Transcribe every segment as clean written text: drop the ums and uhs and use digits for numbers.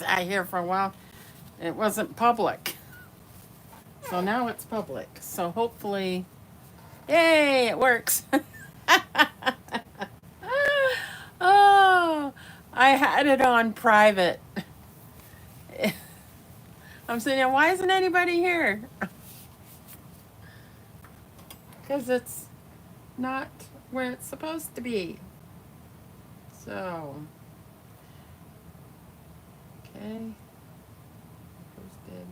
here for a while. It wasn't public. So now it's public. So hopefully, yay, it works. Oh, I had it on private. I'm saying, why isn't anybody here? Because it's not where it's supposed to be. So, okay, posted.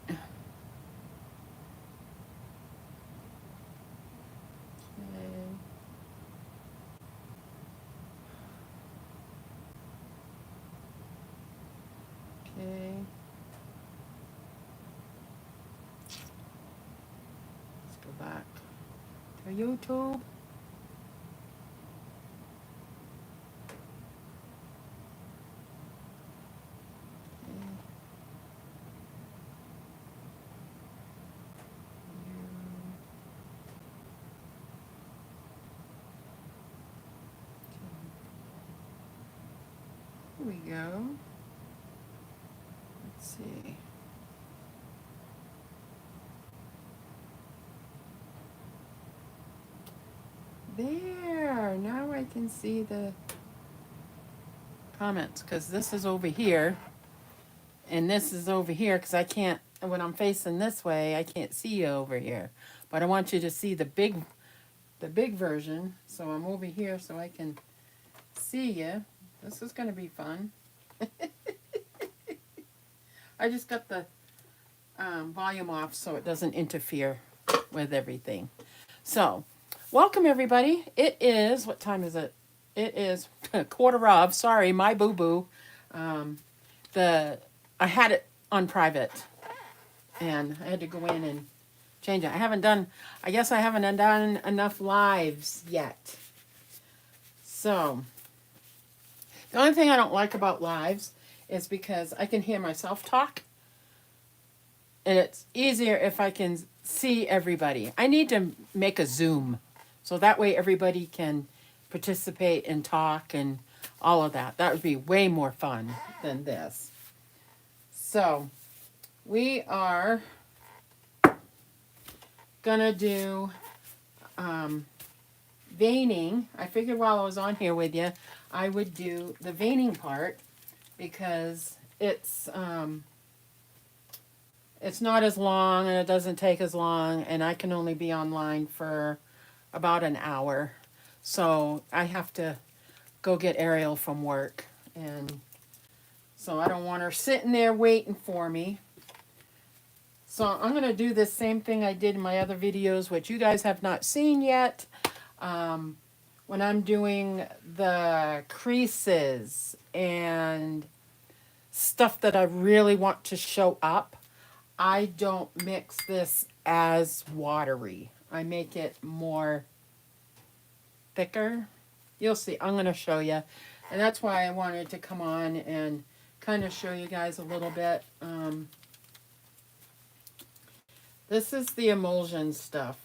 Okay. Okay. Let's go back to YouTube. Here we go. Let's see. There. Now I can see the comments because this is over here and this is over here because I can't, when I'm facing this way, I can't see you over here. But I want you to see the big version. So I'm over here so I can see you. This is going to be fun. I just got the volume off so it doesn't interfere with everything. So, welcome everybody. It is, what time is it? It is quarter of, sorry, my boo-boo. I had it on private and I had to go in and change it. I guess I haven't done enough lives yet. So, the only thing I don't like about lives is because I can hear myself talk. And it's easier if I can see everybody. I need to make a Zoom. So that way everybody can participate and talk and all of that. That would be way more fun than this. So we are gonna do veining. I figured while I was on here with you, I would do the veining part because it's not as long and it doesn't take as long and I can only be online for about an hour. So I have to go get Ariel from work and so I don't want her sitting there waiting for me. So I'm going to do the same thing I did in my other videos, which you guys have not seen yet. When I'm doing the creases and stuff that I really want to show up, I don't mix this as watery. I make it more thicker. You'll see. I'm going to show you. And that's why I wanted to come on and kind of show you guys a little bit. This is the emulsion stuff.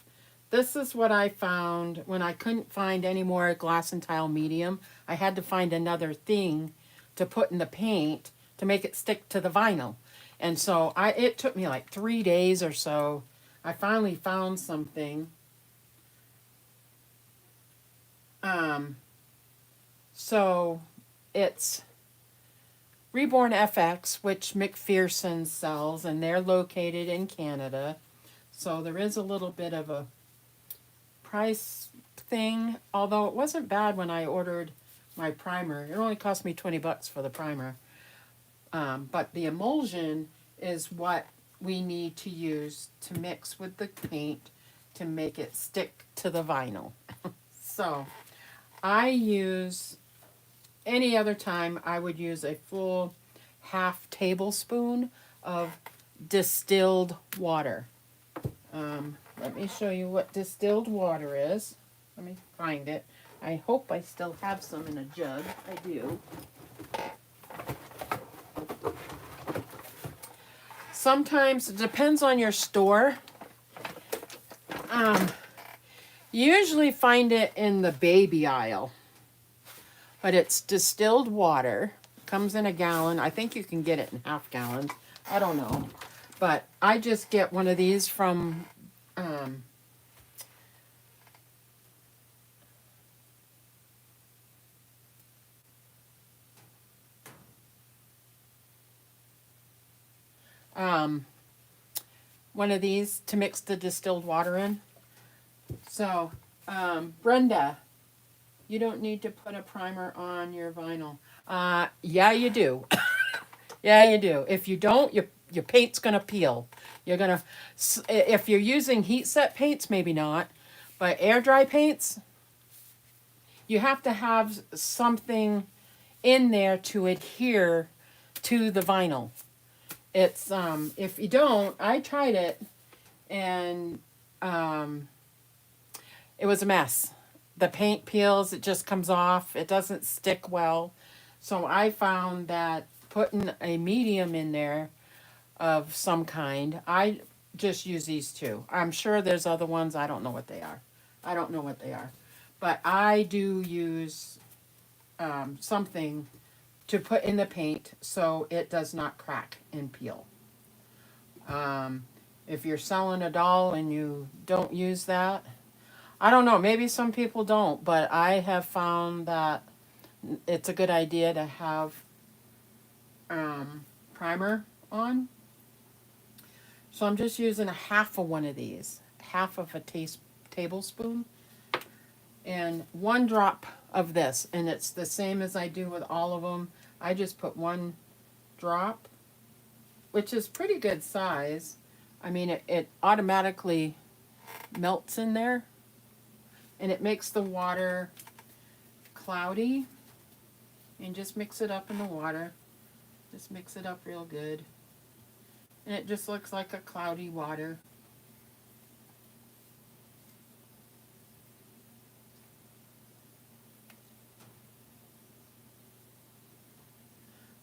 This is what I found when I couldn't find any more glass and tile medium. I had to find another thing to put in the paint to make it stick to the vinyl. And so it took me like 3 days or so. I finally found something. So it's Reborn FX, which McPherson sells, and they're located in Canada. So there is a little bit of a price thing, although it wasn't bad when I ordered my primer. It only cost me 20 bucks for the primer. But the emulsion is what we need to use to mix with the paint to make it stick to the vinyl. So I use, any other time I would use a full half tablespoon of distilled water. Let me show you what distilled water is. Let me find it. I hope I still have some in a jug. I do. Sometimes it depends on your store. You usually find it in the baby aisle. but it's distilled water. Comes in a gallon. I think you can get it in half gallons. I don't know. But I just get one of these from um, one of these to mix the distilled water in. So, Brenda, you don't need to put a primer on your vinyl. Yeah, you do. Yeah, you do. If you don't, your paint's gonna peel. You're gonna, if you're using heat set paints, maybe not, but air dry paints, you have to have something in there to adhere to the vinyl. It's if you don't, I tried it and it was a mess. The paint peels, it just comes off. It doesn't stick well. So I found that putting a medium in there of some kind, I just use these two. I'm sure there's other ones. I don't know what they are. I don't know what they are. But I do use something to put in the paint so it does not crack and peel. If you're selling a doll and you don't use that, I don't know, maybe some people don't, but I have found that it's a good idea to have primer on. So I'm just using a half of one of these, half of a tablespoon, and 1 drop of this. And it's the same as I do with all of them. I just put 1 drop, which is pretty good size. I mean, it automatically melts in there, and it makes the water cloudy. And just mix it up in the water. Just mix it up real good. And it just looks like a cloudy water.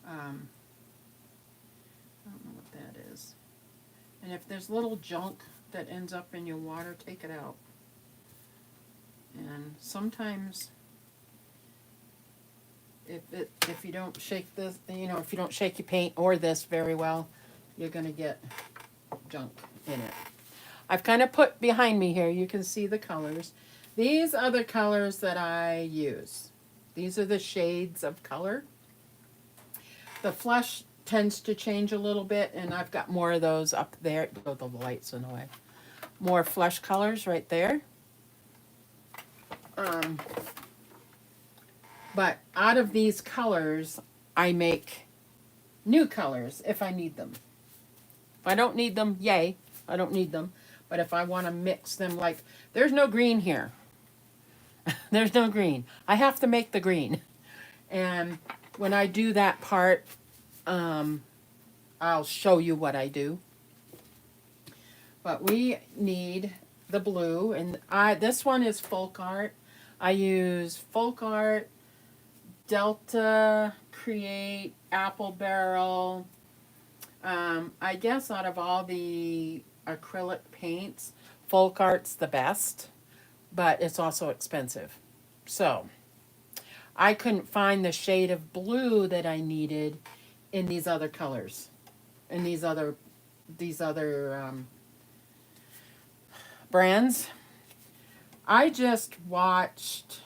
I don't know what that is. And if there's little junk that ends up in your water, take it out. And sometimes if you don't shake this, if you don't shake your paint or this very well, you're going to get junk in it. I've kind of put behind me here, you can see the colors. These are the colors that I use. These are the shades of color. The flesh tends to change a little bit, and I've got more of those up there. Oh, the lights in the way. More flesh colors right there. But out of these colors, I make new colors if I need them. If I don't need them, yay, I don't need them. But if I want to mix them, like, there's no green here. There's no green. I have to make the green. And when I do that part, I'll show you what I do. But we need the blue, and this one is Folk Art. I use Folk Art, Delta, Create, Apple Barrel. I guess out of all the acrylic paints, Folk Art's the best, but it's also expensive. So I couldn't find the shade of blue that I needed in these other colors, in these other brands. I just watched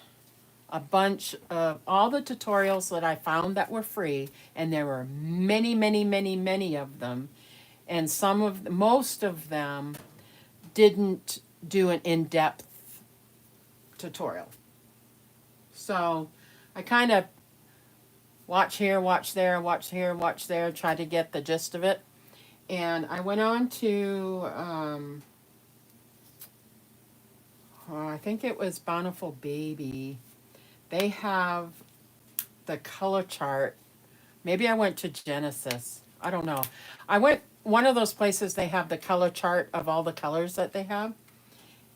a bunch of all the tutorials that I found that were free, and there were many, many, many, many of them, and most of them didn't do an in-depth tutorial. So I kind of watch here, watch there, watch here, watch there, try to get the gist of it. And I went on to, I think it was Bountiful Baby. They have the color chart. Maybe I went to Genesis. I don't know. I went one of those places, they have the color chart of all the colors that they have.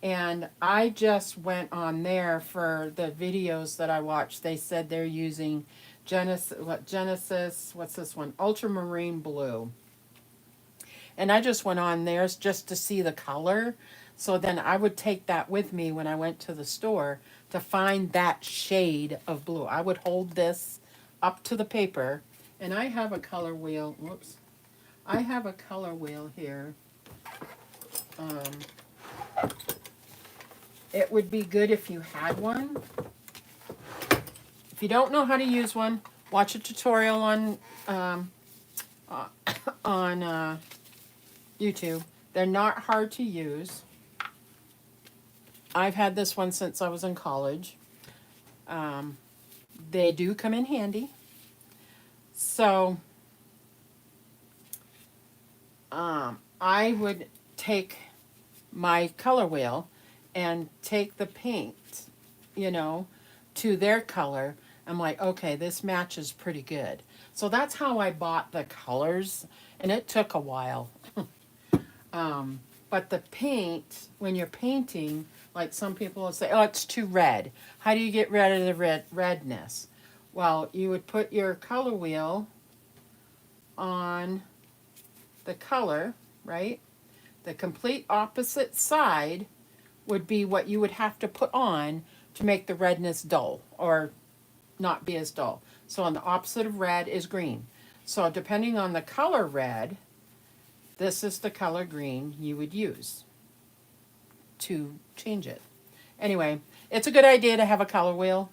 And I just went on there for the videos that I watched. They said they're using Genesis, what's this one? Ultramarine Blue. And I just went on there just to see the color. So then I would take that with me when I went to the store to find that shade of blue. I would hold this up to the paper, and I have a color wheel. Whoops. I have a color wheel here. It would be good if you had one. If you don't know how to use one, watch a tutorial on YouTube. They're not hard to use. I've had this one since I was in college. They do come in handy. So I would take my color wheel and take the paint, you know, to their color. I'm like, okay, this matches pretty good. So that's how I bought the colors, and it took a while. But the paint, when you're painting, like some people will say, oh, it's too red. How do you get rid of the redness? Well, you would put your color wheel on the color, right? The complete opposite side would be what you would have to put on to make the redness dull or not be as dull. So on the opposite of red is green. So depending on the color red, this is the color green you would use to change it. Anyway, it's a good idea to have a color wheel.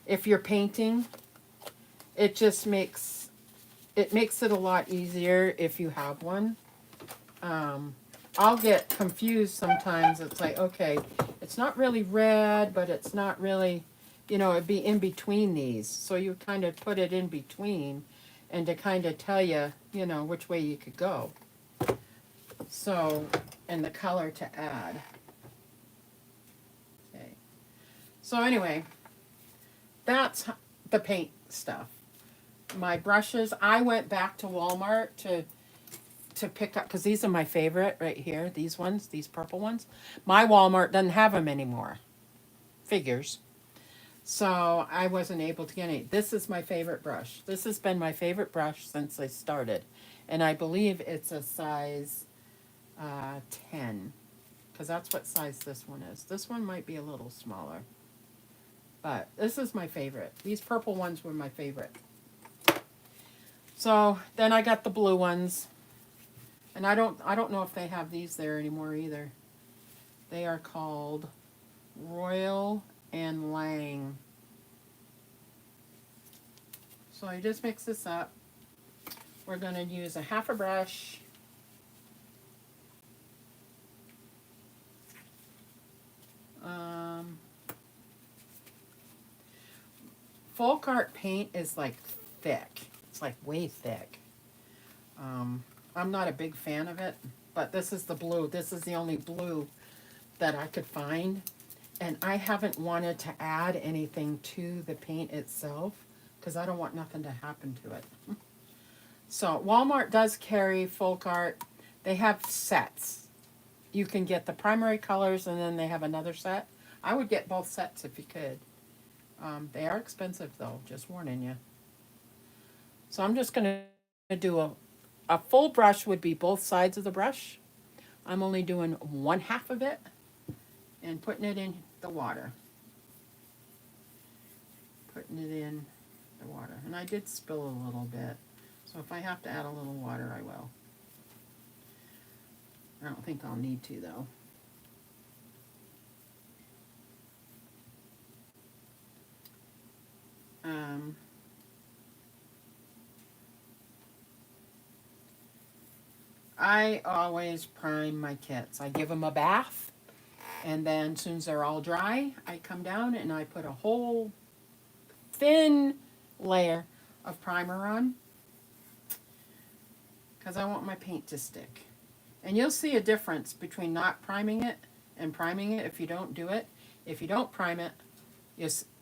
If you're painting, it just makes it a lot easier if you have one. I'll get confused sometimes. It's like, okay, it's not really red, but it's not really, you know, it'd be in between these. So you kind of put it in between and to kind of tell you, you know, which way you could go. So, and the color to add. Okay. So anyway, that's the paint stuff. My brushes, I went back to Walmart to pick up, because these are my favorite right here, these ones, these purple ones. My Walmart doesn't have them anymore. Figures. So I wasn't able to get any. This is my favorite brush. This has been my favorite brush since I started. And I believe it's a size 10. Because that's what size this one is. This one might be a little smaller. But this is my favorite. These purple ones were my favorite. So then I got the blue ones. And I don't know if they have these there anymore either. They are called Royal and Lang. So I just mix this up. We're going to use a half a brush. Folk art paint is like thick. It's like way thick. I'm not a big fan of it, but this is the blue. This is the only blue that I could find. And I haven't wanted to add anything to the paint itself because I don't want nothing to happen to it. So Walmart does carry folk art. They have sets. You can get the primary colors and then they have another set. I would get both sets if you could. They are expensive though, just warning you. So I'm just going to do a full brush would be both sides of the brush. I'm only doing one half of it and putting it in the water. Putting it in the water. And I did spill a little bit. So if I have to add a little water, I will. I don't think I'll need to though. I always prime my kits. I give them a bath, and then as soon as they're all dry, I come down and I put a whole thin layer of primer on because I want my paint to stick. And you'll see a difference between not priming it and priming it if you don't do it. If you don't prime it,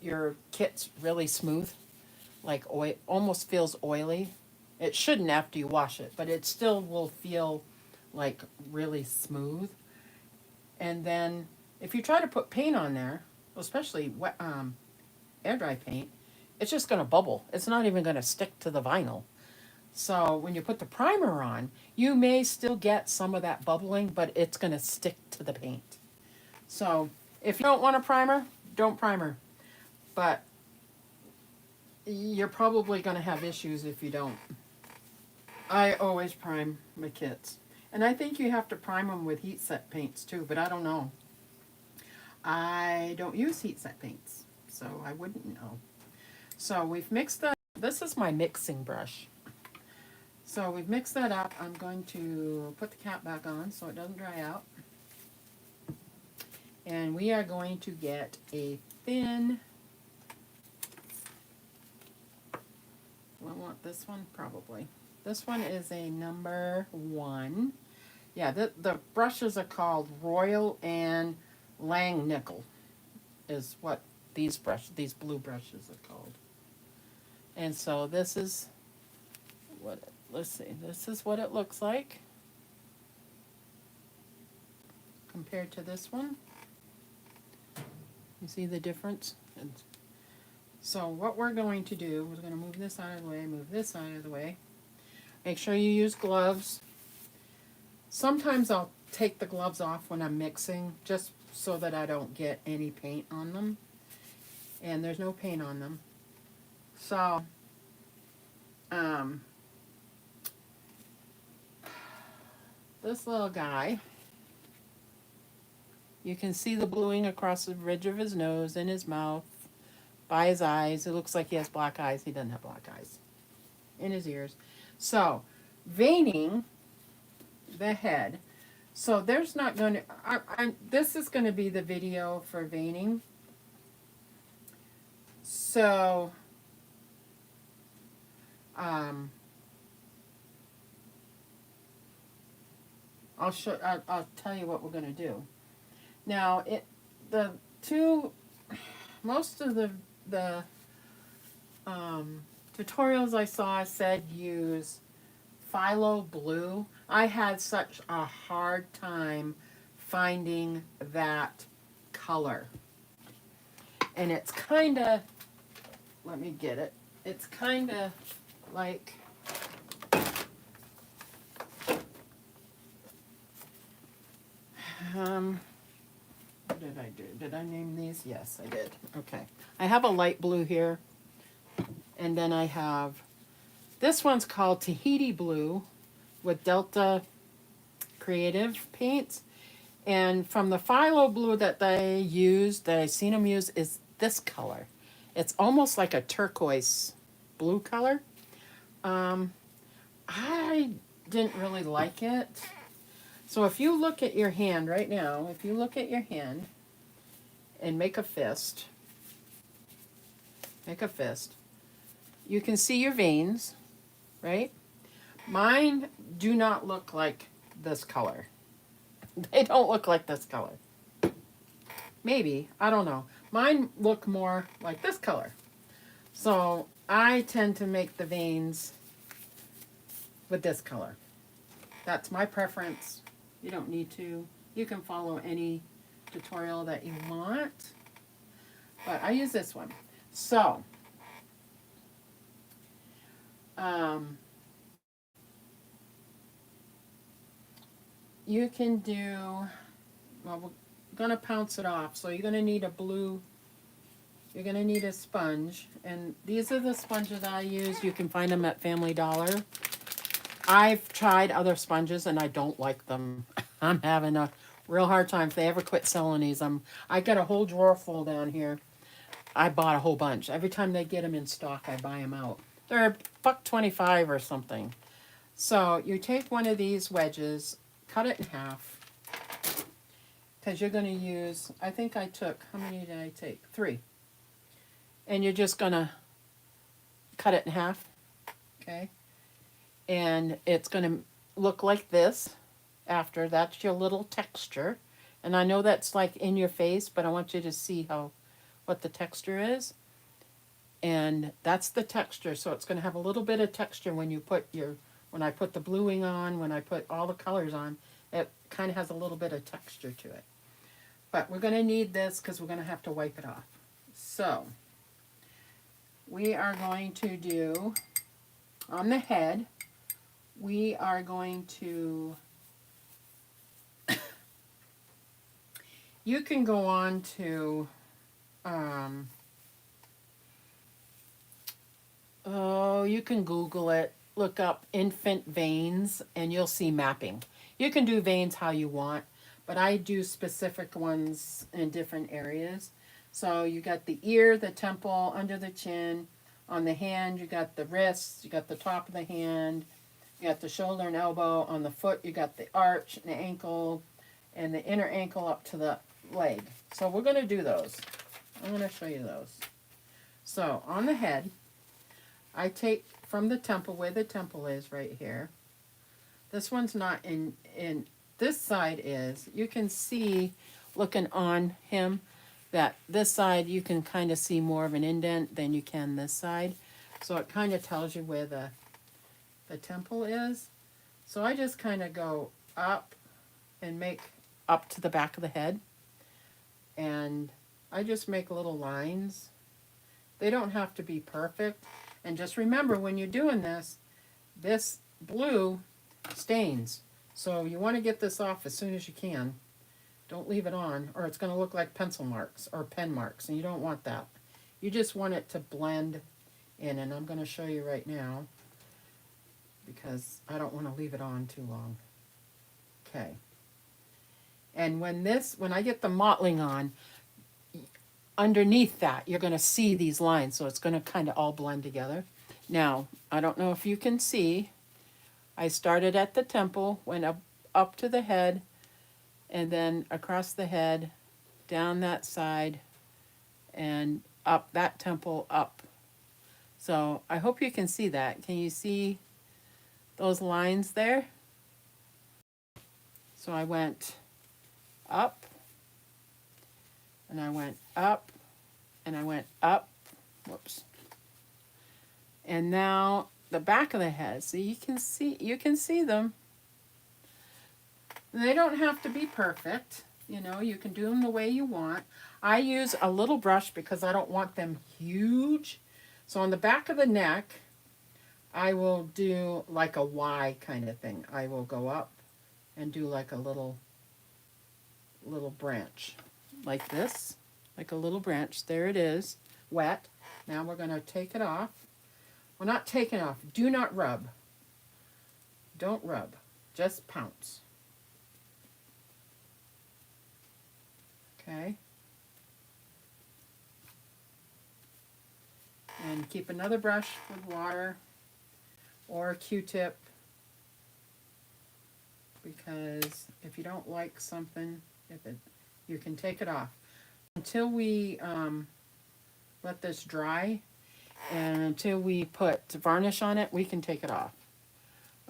your kit's really smooth, like oil, almost feels oily. It shouldn't after you wash it, but it still will feel like really smooth. And then if you try to put paint on there, especially wet, air dry paint, it's just going to bubble. It's not even going to stick to the vinyl. So when you put the primer on, you may still get some of that bubbling, but it's going to stick to the paint. So if you don't want a primer, don't primer. But you're probably going to have issues if you don't. I always prime my kits. And I think you have to prime them with heat set paints too, but I don't know. I don't use heat set paints, so I wouldn't know. So we've mixed that. This is my mixing brush. So we've mixed that up. I'm going to put the cap back on so it doesn't dry out. And we are going to get a thin, I want this one probably. This one is a number 1. Yeah, the brushes are called Royal and Langnickel is what these blue brushes are called. And so this is what, let's see, this is what it looks like compared to this one. You see the difference? And so what we're going to do, we're going to move this out of the way, move this out of the way. Make sure you use gloves. Sometimes I'll take the gloves off when I'm mixing just so that I don't get any paint on them. And there's no paint on them. So, this little guy, you can see the bluing across the ridge of his nose and his mouth, by his eyes. It looks like he has black eyes. He doesn't have black eyes. In his ears. So, veining the head. So there's not going to, this is going to be the video for veining. So, I'll tell you what we're going to do. Now, most of the tutorials I saw said use phthalo blue. I had such a hard time finding that color. And it's kind of, let me get it. It's kind of like, what did I do? Did I name these? Yes, I did. Okay. I have a light blue here. And then I have, this one's called Tahiti Blue with Delta Creative paints. And from the phthalo blue that they used, that I've seen them use, is this color. It's almost like a turquoise blue color. I didn't really like it. So if you look at your hand right now, if you look at your hand and make a fist, you can see your veins, right? Mine do not look like this color. They don't look like this color. Maybe, I don't know. Mine look more like this color. So I tend to make the veins with this color. That's my preference. You don't need to. You can follow any tutorial that you want. But I use this one. So, you can do, well, we're going to pounce it off. So you're going to need a blue, you're going to need a sponge. And these are the sponges I use. You can find them at Family Dollar. I've tried other sponges and I don't like them. I'm having a real hard time. If they ever quit selling these, I got a whole drawer full down here. I bought a whole bunch. Every time they get them in stock, I buy them out. They're $1.25 or something. So you take one of these wedges, cut it in half, because you're going to use, I think I took, how many did I take? 3. And you're just going to cut it in half, okay? And it's going to look like this after. That's your little texture. And I know that's like in your face, but I want you to see what the texture is. And that's the texture. So it's going to have a little bit of texture when you put when I put the bluing on, when I put all the colors on, it kind of has a little bit of texture to it. But we're going to need this because we're going to have to wipe it off. So we are going to do, on the head, we are going to You can go on to, you can Google it, look up infant veins, and you'll see mapping. You can do veins how you want, but I do specific ones in different areas. So you got the ear, the temple, under the chin. On the hand, you got the wrists, you got the top of the hand, you got the shoulder and elbow. On the foot, you got the arch and the ankle, and the inner ankle up to the leg. So we're going to do those. I'm going to show you those. So on the head, I take from the temple, where the temple is right here. This one's not in this side is. You can see, looking on him, that this side you can kind of see more of an indent than you can this side. So it kind of tells you where the temple is. So I just kind of go up and make up to the back of the head. And I just make little lines. They don't have to be perfect. And just remember, when you're doing this blue stains. So you want to get this off as soon as you can. Don't leave it on, or it's going to look like pencil marks or pen marks, and you don't want that. You just want it to blend in, and I'm going to show you right now because I don't want to leave it on too long. Okay. And when I get the mottling on, underneath that, you're going to see these lines, so it's going to kind of all blend together. Now, I don't know if you can see, I started at the temple, went up to the head, and then across the head, down that side, and up that temple up. So I hope you can see that. Can you see those lines there? So I went up, and I went up, and I went up. Whoops. And now the back of the head. So you can see them. They don't have to be perfect. You know, you can do them the way you want. I use a little brush because I don't want them huge. So on the back of the neck, I will do like a Y kind of thing. I will go up and do like a little branch like this, like a little branch. There it is, wet. Now we're going to take it off. Well, not take it off. Do not rub. Don't rub. Just pounce. Okay. And keep another brush with water or a Q-tip, because if you don't like something, you can take it off. Until we let this dry and until we put varnish on it, we can take it off.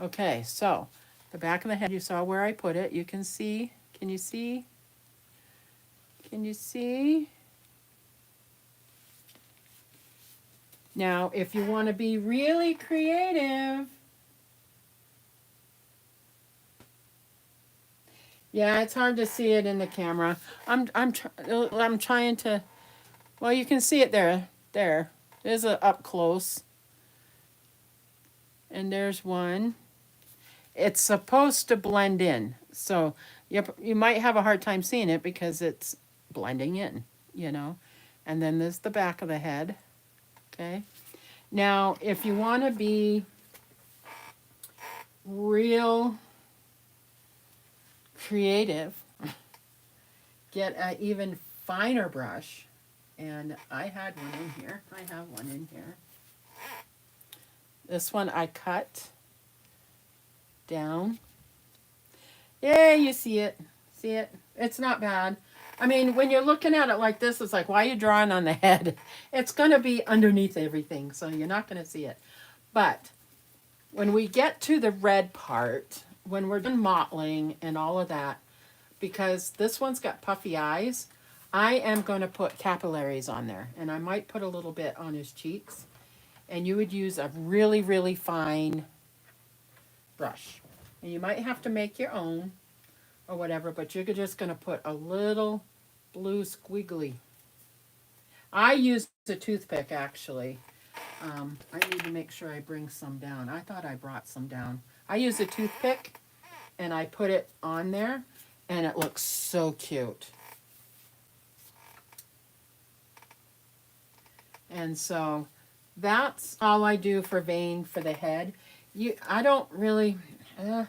Okay, so the back of the head, you saw where I put it. You can see. Can you see? Can you see? Now, if you want to be really creative, yeah, it's hard to see it in the camera. I'm trying to. Well, you can see it there. There's a up close, and there's one. It's supposed to blend in, so you might have a hard time seeing it because it's blending in, you know. And then there's the back of the head. Okay. Now, if you want to be real creative, get an even finer brush. And I had one in here. I have one in here. This one I cut down. Yeah, you see it. See it? It's not bad. I mean, when you're looking at it like this, it's like, why are you drawing on the head? It's going to be underneath everything, so you're not going to see it. But when we get to the red part, when we're done mottling and all of that, because this one's got puffy eyes, I am going to put capillaries on there. And I might put a little bit on his cheeks. And you would use a really, really fine brush. And you might have to make your own or whatever, but you're just going to put a little blue squiggly. I use a toothpick, actually. I need to make sure I bring some down. I thought I brought some down. I use a toothpick, and I put it on there, and it looks so cute. And so that's all I do for vein for the head. I don't really, I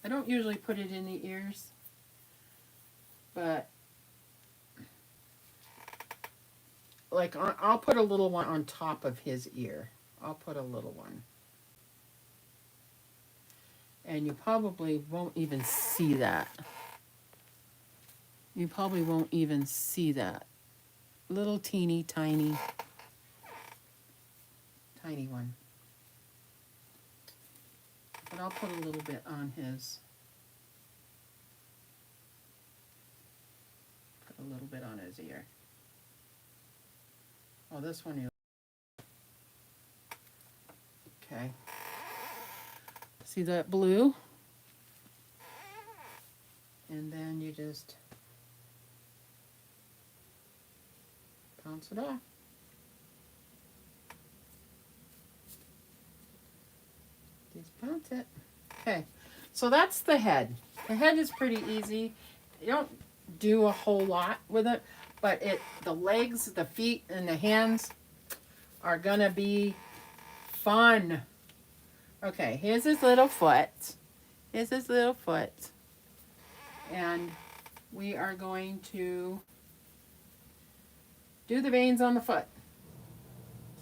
don't usually put it in the ears, but like I'll put a little one on top of his ear. I'll put a little one. And you probably won't even see that. You probably won't even see that. Little teeny tiny one. But I'll put a little bit on his. Put a little bit on his ear. Oh, this one you. Okay. See that blue? And then you just bounce it off. Just bounce it. Okay, so that's the head. The head is pretty easy. You don't do a whole lot with it, but the legs, the feet, and the hands are gonna be fun. Okay, here's his little foot. Here's his little foot. And we are going to do the veins on the foot.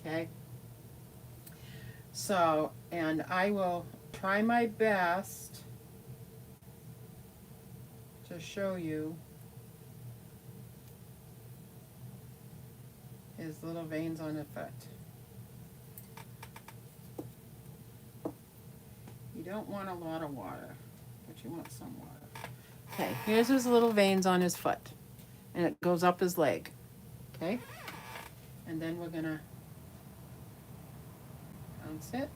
Okay. So, and I will try my best to show you his little veins on the foot. You don't want a lot of water, but you want some water. Okay, here's his little veins on his foot. And it goes up his leg. Okay? And then we're gonna bounce it.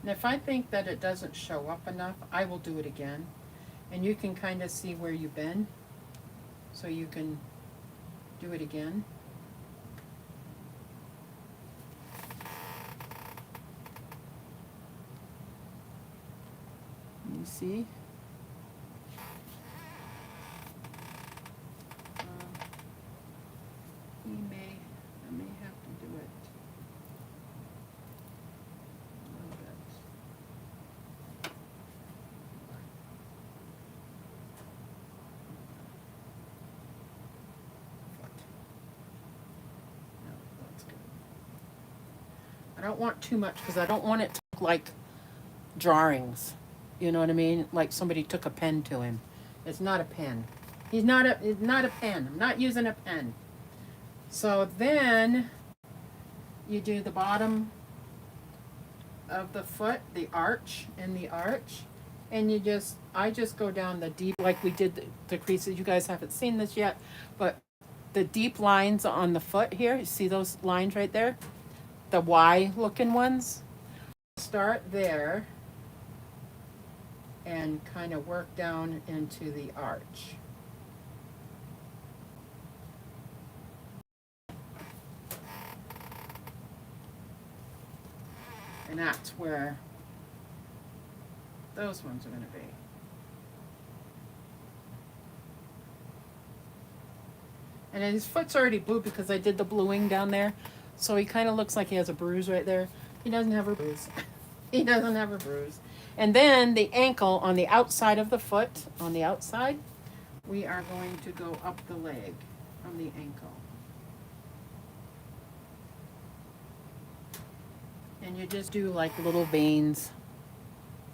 And if I think that it doesn't show up enough, I will do it again. And you can kind of see where you've been. So you can do it again. You see? I may have to do it a little bit. No, that's good. I don't want too much because I don't want it to look like drawings. You know what I mean? Like somebody took a pen to him. It's not a pen. It's not a pen. I'm not using a pen. So then you do the bottom of the foot, the arch, and the arch. And I just go down the deep, like we did the creases. You guys haven't seen this yet, but the deep lines on the foot here, you see those lines right there? The Y looking ones. Start there and kind of work down into the arch. And that's where those ones are going to be. And his foot's already blue because I did the bluing down there. So he kind of looks like he has a bruise right there. He doesn't have a bruise. He doesn't have a bruise. And then the ankle on the outside of the foot, on the outside, we are going to go up the leg from the ankle. And you just do like little veins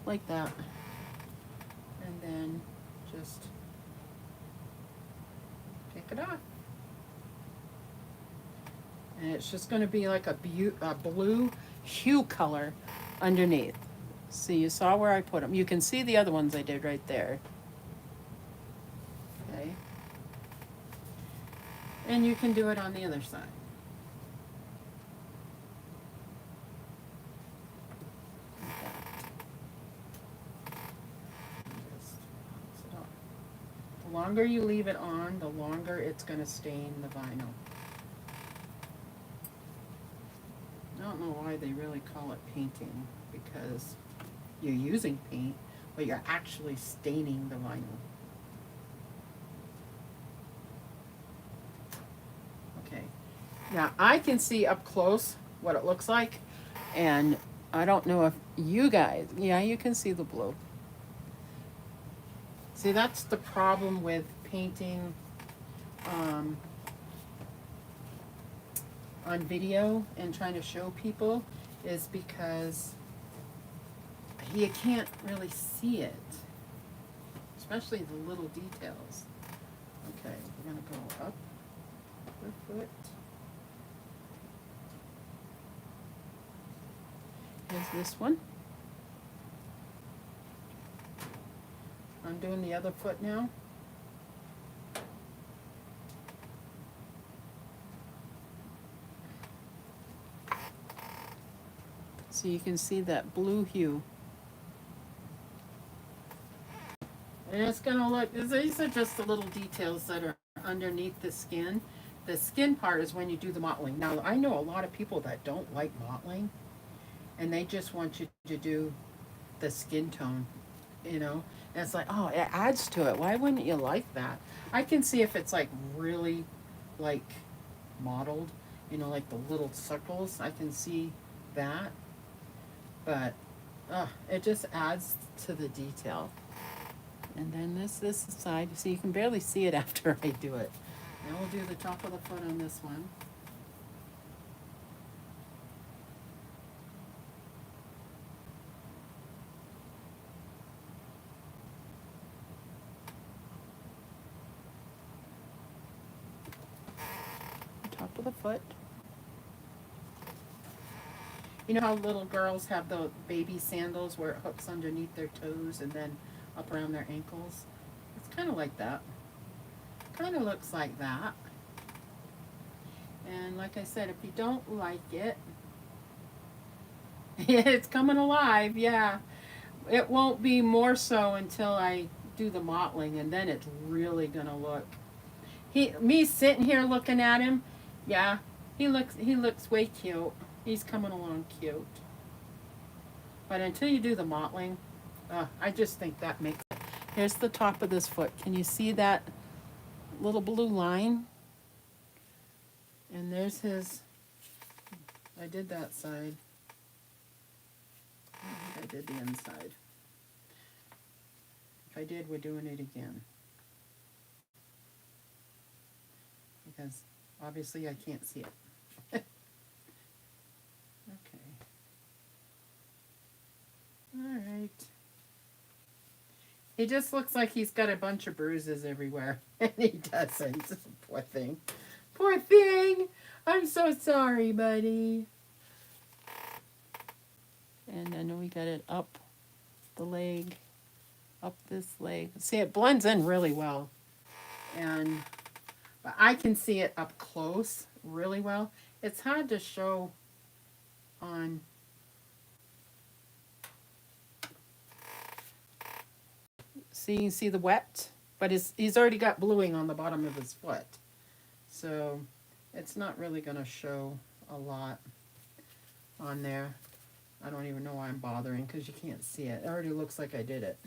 like that. And then just take it off. And it's just going to be like a blue hue color underneath. See, you saw where I put them. You can see the other ones I did right there. Okay. And you can do it on the other side. The longer you leave it on, the longer it's going to stain the vinyl. I don't know why they really call it painting, because you're using paint, but you're actually staining the vinyl. Now I can see up close what it looks like, and I don't know if you guys, yeah, you can see the blue. See, that's the problem with painting um, on video and trying to show people, is because you can't really see it, especially the little details. Okay, we're gonna go up the foot. Here's this one. I'm doing the other foot now. So you can see that blue hue. And it's gonna look, these are just the little details that are underneath the skin. The skin part is when you do the mottling. Now, I know a lot of people that don't like mottling, and they just want you to do the skin tone, you know? And it's like, oh, it adds to it. Why wouldn't you like that? I can see if it's like really like mottled, you know, like the little circles. I can see that. But it just adds to the detail. And then this side, so you can barely see it after I do it. Now we'll do the top of the foot on this one. Top of the foot. You know how little girls have the baby sandals where it hooks underneath their toes and then up around their ankles? It's kind of like that. Kind of looks like that. And like I said, if you don't like it, it's coming alive, yeah. It won't be more so until I do the mottling, and then it's really gonna look. Me sitting here looking at him, yeah, he looks way cute. He's coming along cute. But until you do the mottling, I just think that makes it. Here's the top of this foot. Can you see that little blue line? And there's his, I did that side. I think I did the inside. If I did, we're doing it again. Because obviously I can't see it. Okay. Alright. He just looks like he's got a bunch of bruises everywhere. And he doesn't. Poor thing. Poor thing! I'm so sorry, buddy. And then we got it up the leg. Up this leg. See, it blends in really well. But I can see it up close really well. It's hard to show on. See, you see the wet, but he's already got bluing on the bottom of his foot. So it's not really going to show a lot on there. I don't even know why I'm bothering because you can't see it. It already looks like I did it.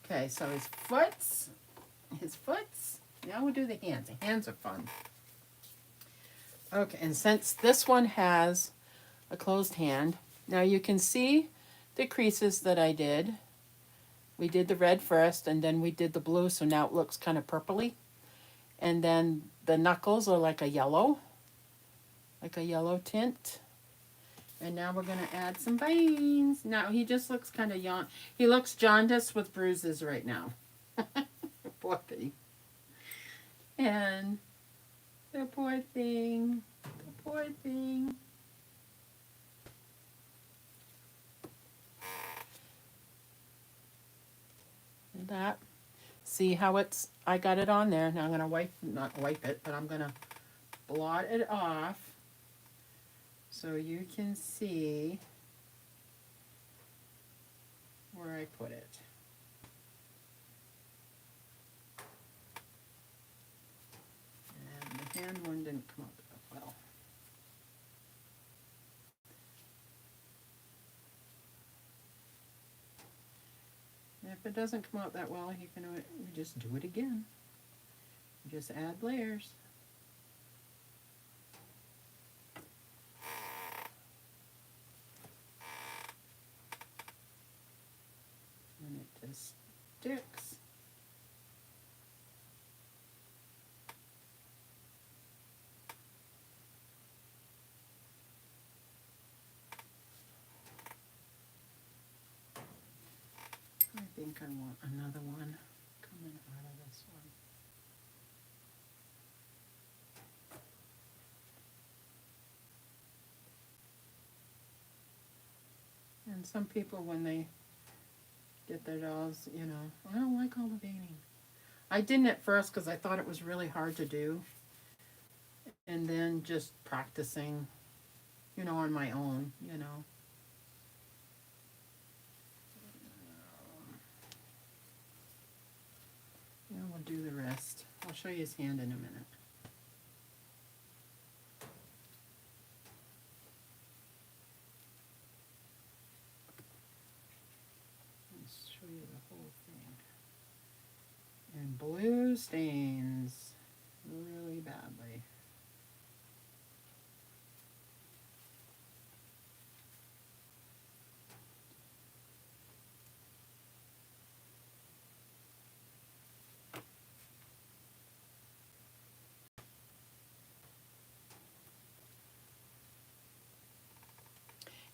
Okay, so his foots. Now we'll do the hands. The hands are fun. Okay, and since this one has a closed hand, now you can see the creases that I did. We did the red first, and then we did the blue, so now it looks kind of purpley. And then the knuckles are like a yellow tint. And now we're going to add some veins. Now, he just looks kind of he looks jaundiced with bruises right now. Poor thing. And the poor thing. The poor thing. And that. See how I got it on there. Now I'm going to not wipe it, but I'm going to blot it off so you can see where I put it. And the hand one didn't come out that well. And if it doesn't come out that well, you can just do it again. Just add layers. sticks. I think I want another one coming out of this one. And some people, when they get their dolls, you know, I don't like all the veining. I didn't at first because I thought it was really hard to do. And then just practicing, you know, on my own, you know. Yeah, we'll do the rest. I'll show you his hand in a minute. Let's show you the whole thing. And blue stains really badly.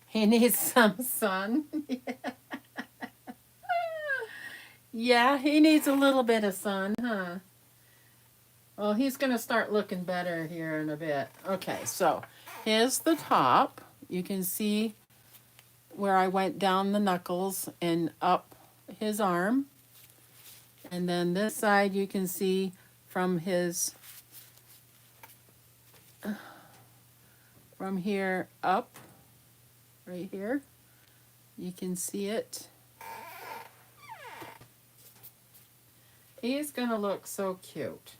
He needs some sun. Yeah, he needs a little bit of sun, huh? Well, he's going to start looking better here in a bit. Okay, so here's the top. You can see where I went down the knuckles and up his arm. And then this side you can see from his, from here up, right here. You can see it. He's gonna look so cute.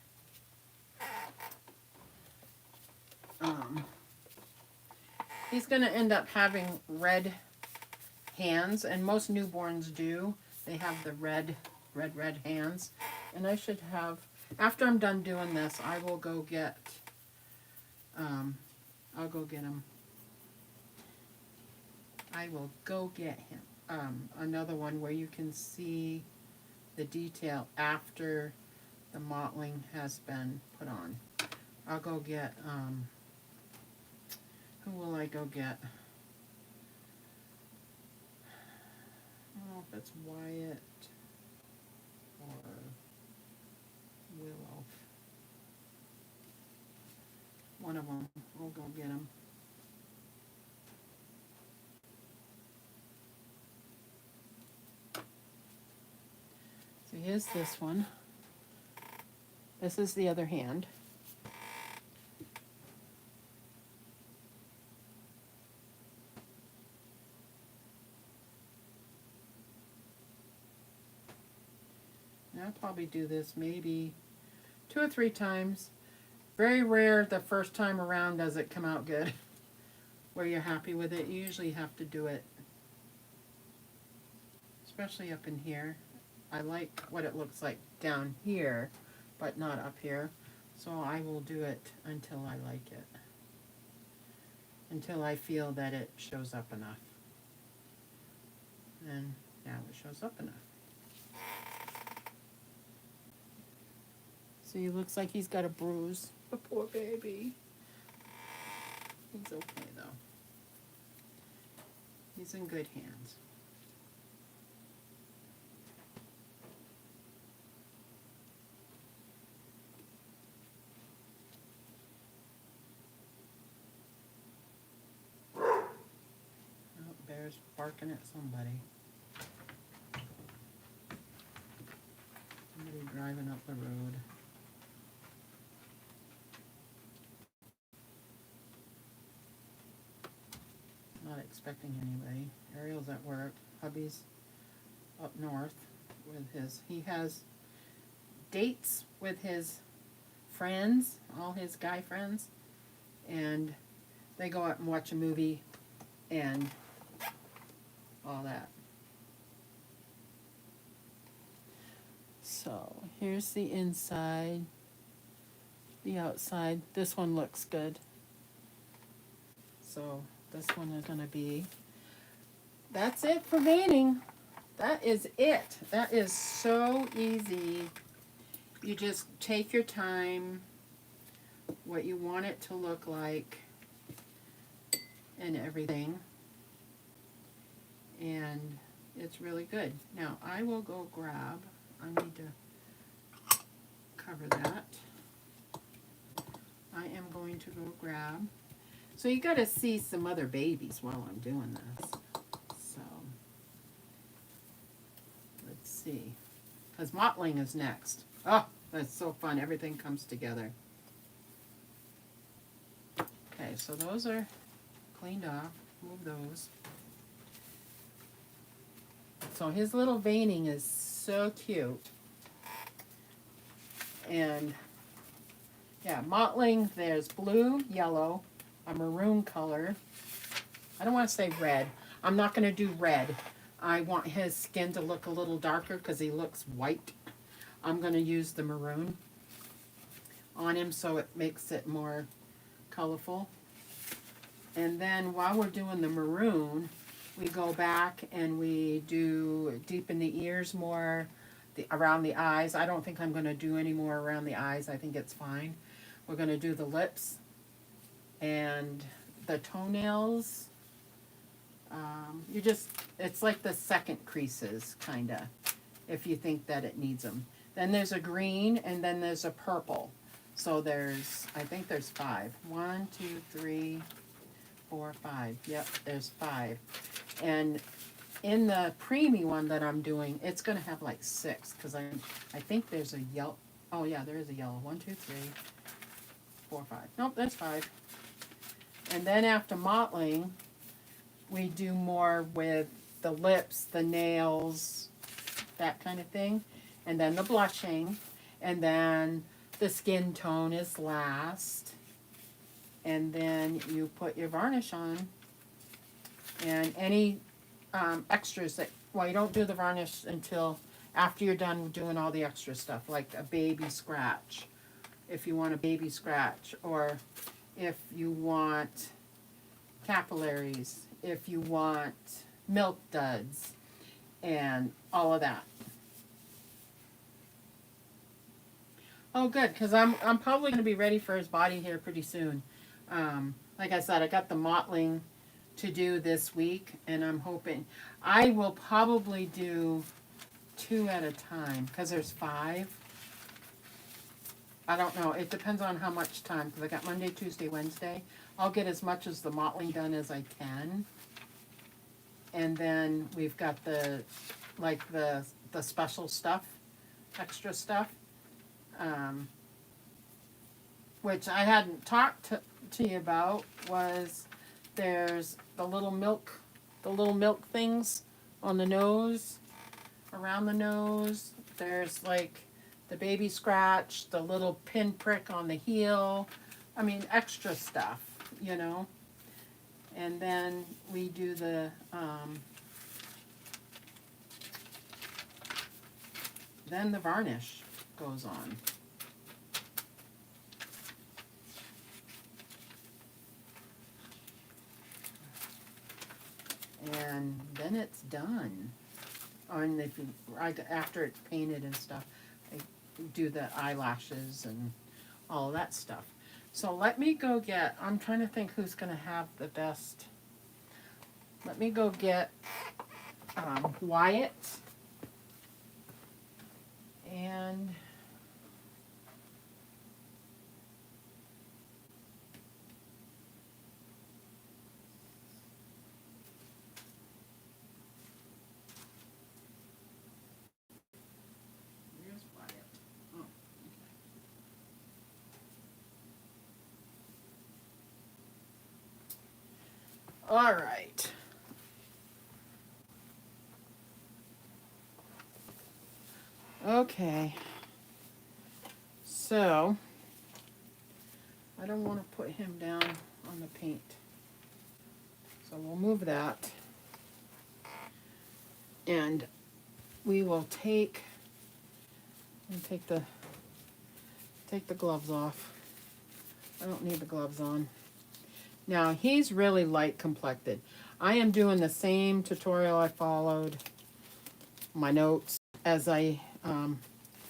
He's gonna end up having red hands, and most newborns do. They have the red hands. And I should have, after I'm done doing this, I will go get, I'll go get him. I will go get him another one where you can see the detail after the mottling has been put on. I'll go get, who will I go get? I don't know if it's Wyatt or Willow. One of them. We'll go get him. So here's this one. This is the other hand. And I'll probably do this maybe 2 or 3 times. Very rare the first time around does it come out good, where you're happy with it. You usually have to do it, especially up in here. I like what it looks like down here, but not up here. So I will do it until I like it. Until I feel that it shows up enough. And now it shows up enough. See, it looks like he's got a bruise. The poor baby. He's okay though. He's in good hands. Oh, Bear's barking at somebody. Somebody driving up the road. Not expecting anybody. Ariel's at work. Hubby's up north with his, he has dates with his friends, all his guy friends, and they go out and watch a movie and all that. So here's the inside, the outside. This one looks good. So this one is going to be, that's it for veining. that is it. That is so easy. You just take your time, what you want it to look like, and everything. And it's really good. Now, I will go grab, I need to cover that. I am going to go grab. So you got to see some other babies while I'm doing this. So, let's see. Because mottling is next. Oh, that's so fun. Everything comes together. Okay, so those are cleaned off. Move those. So his little veining is so cute. And yeah, mottling, there's blue, yellow, a maroon color. I don't want to say red. I'm not going to do red. I want his skin to look a little darker because he looks white. I'm going to use the maroon on him so it makes it more colorful. And then while we're doing the maroon, we go back and we do deepen the ears more, around the eyes. I don't think I'm going to do any more around the eyes. I think it's fine. We're going to do the lips and the toenails. It's like the second creases, kind of, if you think that it needs them. Then there's a green, and then there's a purple. So I think there's 5. 1, 2, 3, 4, 5. Yep, there's 5. And in the preemie one that I'm doing, it's going to have like 6, because I think there's a yellow. Oh yeah, there is a yellow. 1, 2, 3, 4, 5. Nope, that's 5. And then after mottling, we do more with the lips, the nails, that kind of thing. And then the blushing. And then the skin tone is last. And then you put your varnish on. And any extras well, you don't do the varnish until after you're done doing all the extra stuff, like a baby scratch, if you want a baby scratch, or if you want capillaries, if you want milk duds, and all of that. Oh, good, because I'm probably going to be ready for his body hair pretty soon. Like I said, I got the mottling to do this week, and I'm hoping I will probably do 2 at a time, because there's 5. I don't know. It depends on how much time, because I got Monday, Tuesday, Wednesday. I'll get as much as the mottling done as I can. And then we've got the special stuff, extra stuff, which I hadn't talked to you about, was there's the little milk things on the nose, around the nose. There's like the baby scratch, the little pin prick on the heel. I mean, extra stuff, you know. And then we do then the varnish goes on. And then it's done. And after it's painted and stuff, I do the eyelashes and all of that stuff. So let me go get, I'm trying to think who's going to have the best. Let me go get Wyatt. And where's Wyatt? Oh, okay. All right. Okay. So, I don't want to put him down on the paint. So we'll move that. And we will take the gloves off. I don't need the gloves on. Now, he's really light complected. I am doing the same tutorial I followed my notes as I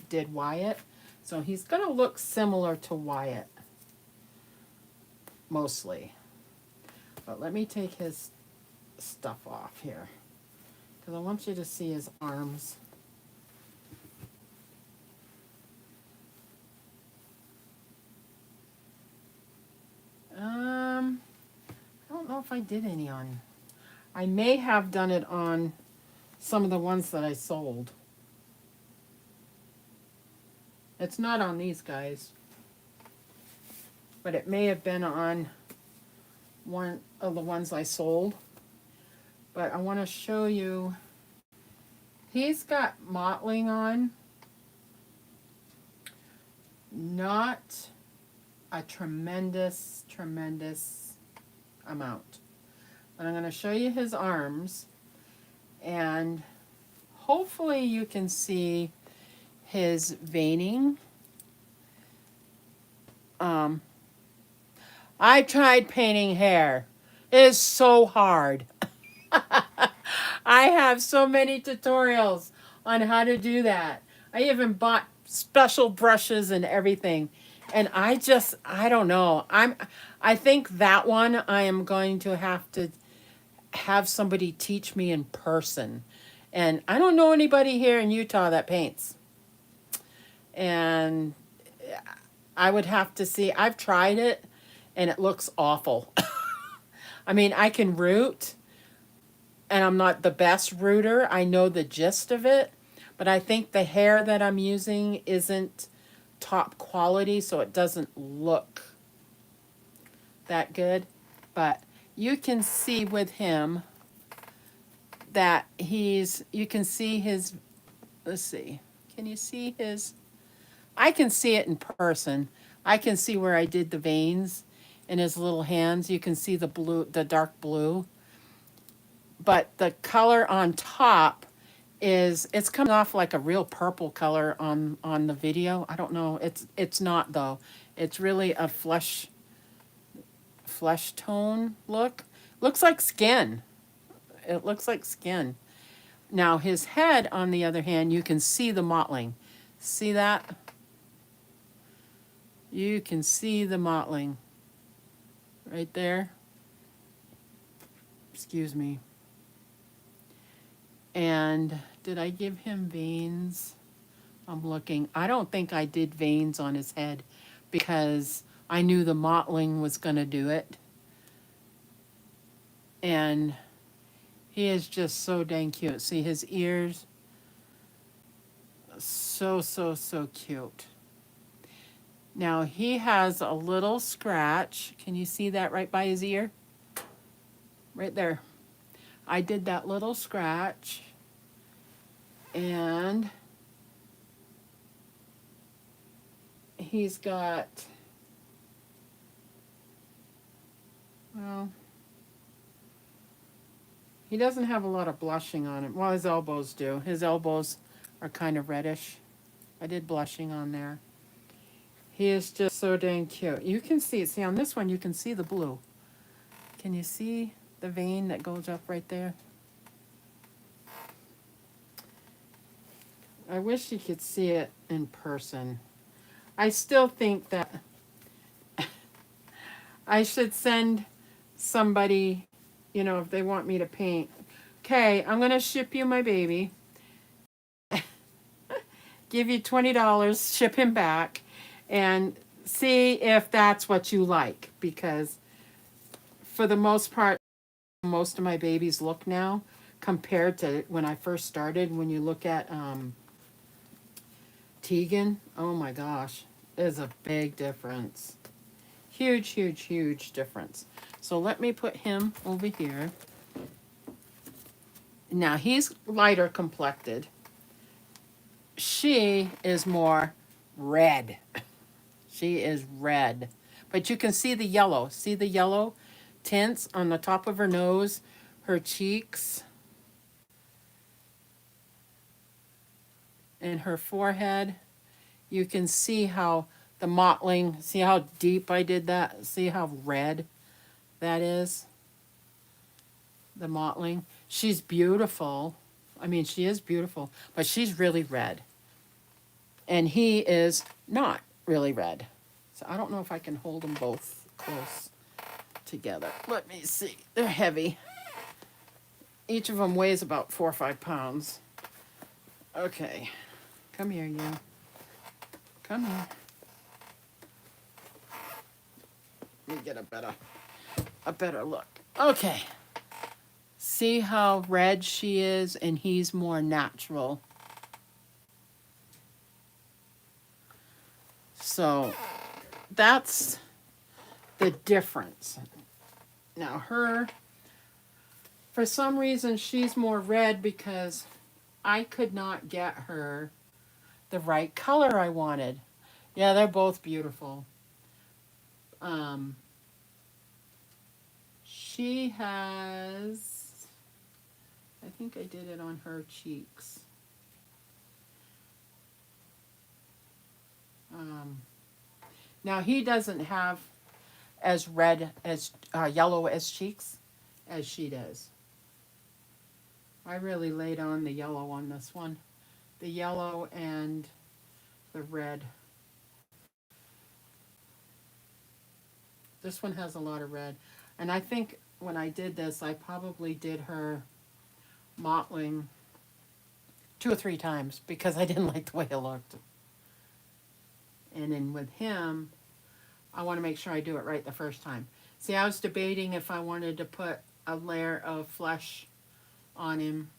did Wyatt. So he's going to look similar to Wyatt, mostly. But let me take his stuff off here, because I want you to see his arms. I don't know if I did any on. I may have done it on some of the ones that I sold. It's not on these guys, but it may have been on one of the ones I sold. But I want to show you, he's got mottling on, not a tremendous amount. But I'm going to show you his arms, and hopefully you can see his veining. I tried painting hair. It is so hard. I have so many tutorials on how to do that. I even bought special brushes and everything. And I don't know. I think that one I am going to have somebody teach me in person. And I don't know anybody here in Utah that paints. And I would have to see. I've tried it and it looks awful. I mean, I can root, and I'm not the best rooter. I know the gist of it, but I think the hair that I'm using isn't top quality, so it doesn't look that good. But you can see with him that you can see his, let's see, can you see his, I can see it in person. I can see where I did the veins in his little hands. You can see the blue, the dark blue. But the color on top it's coming off like a real purple color on the video. I don't know. It's not though. It's really a flesh tone look. Looks like skin. It looks like skin. Now his head, on the other hand, you can see the mottling. See that? You can see the mottling right there. Excuse me. And did I give him veins? I'm looking. I don't think I did veins on his head because I knew the mottling was going to do it. And he is just so dang cute. See his ears? So cute. Now he has a little scratch. Can you see that right by his ear? Right there. I did that little scratch. And he's got, well, he doesn't have a lot of blushing on it. Well, his elbows do. His elbows are kind of reddish. I did blushing on there. He is just so dang cute. You can see, see on this one, you can see the blue. Can you see the vein that goes up right there? I wish you could see it in person. I still think that I should send somebody, you know, if they want me to paint. Okay, I'm going to ship you my baby. Give you $20, ship him back, and see if that's what you like. Because for the most part, most of my babies look now compared to when I first started. When you look at Tegan, oh my gosh, there's a big difference. Huge difference. So let me put him over here. Now he's lighter complected. She is more red. She is red. But you can see the yellow. See the yellow tints on the top of her nose, her cheeks, and her forehead. You can see how the mottling, see how deep I did that? See how red that is? The mottling. She's beautiful. I mean, she is beautiful, but she's really red. And he is not really red. So I don't know if I can hold them both close together. Let me see. They're heavy. Each of them weighs about 4 or 5 pounds. Okay. Come here, you. Come here. Let me get a better look. Okay. See how red she is, and he's more natural. So that's the difference. Now her, for some reason, she's more red because I could not get her the right color I wanted. Yeah, they're both beautiful. She has, I think I did it on her cheeks. Now he doesn't have as red as yellow as cheeks as she does. I really laid on the yellow on this one. The yellow and the red. This one has a lot of red. And I think when I did this, I probably did her mottling 2 or 3 times because I didn't like the way it looked. And then with him, I want to make sure I do it right the first time. See, I was debating if I wanted to put a layer of flesh on him.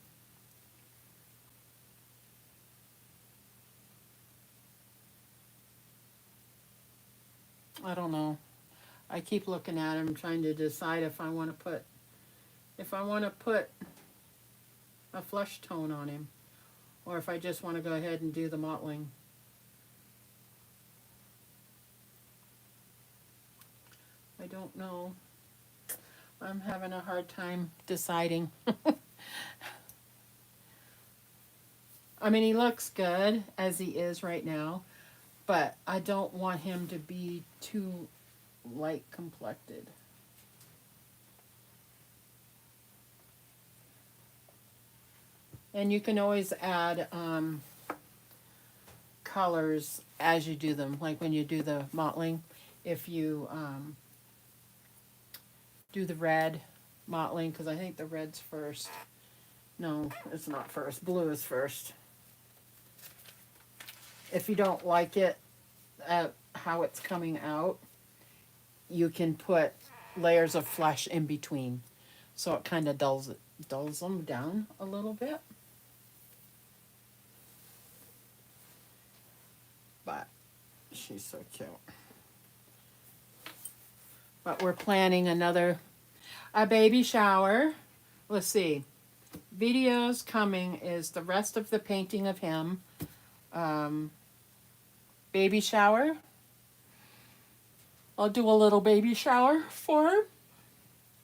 I don't know. I keep looking at him trying to decide if I want to put a flesh tone on him or if I just want to go ahead and do the mottling. I don't know. I'm having a hard time deciding. I mean, he looks good as he is right now, but I don't want him to be too light complected. And you can always add colors as you do them, like when you do the mottling. If you do the red mottling, because I think the red's first. No, it's not first. Blue is first. If you don't like it, how it's coming out, you can put layers of flesh in between. So it kind of dulls them down a little bit. But she's so cute. But we're planning a baby shower. Let's see. Videos coming is the rest of the painting of him. Baby shower. I'll do a little baby shower for him